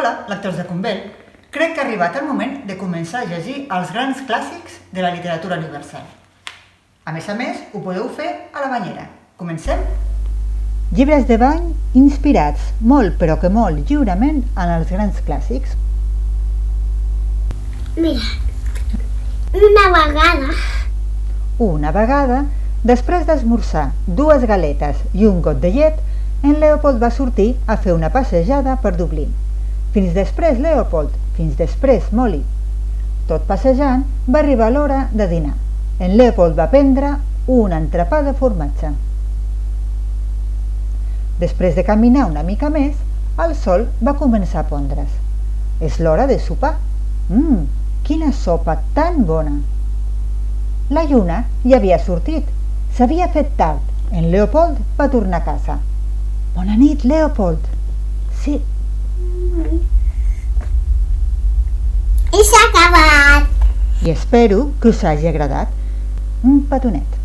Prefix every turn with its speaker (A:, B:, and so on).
A: Hola, lectors de Convent. Crec que ha arribat el moment de començar a llegir els grans clàssics de la literatura universal. A més, ho podeu fer a la banyera. Comencem?
B: Llibres de bany inspirats molt però que molt lliurement en els grans clàssics.
C: Mira, una vegada,
B: després d'esmorzar 2 galetes i un got de llet, en Leopold va sortir a fer una passejada per Dublín. Fins després, Leopold, fins després, Molly. Tot passejant, va arribar l'hora de dinar. En Leopold va prendre un entrepà de formatge. Després de caminar una mica més, el sol va començar a pondre's. És l'hora de sopar. Quina sopa tan bona! La lluna ja havia sortit. S'havia fet tard. En Leopold va tornar a casa. Bona nit, Leopold. Sí.
C: I s'ha acabat.
B: I espero que us hagi agradat. Un petonet.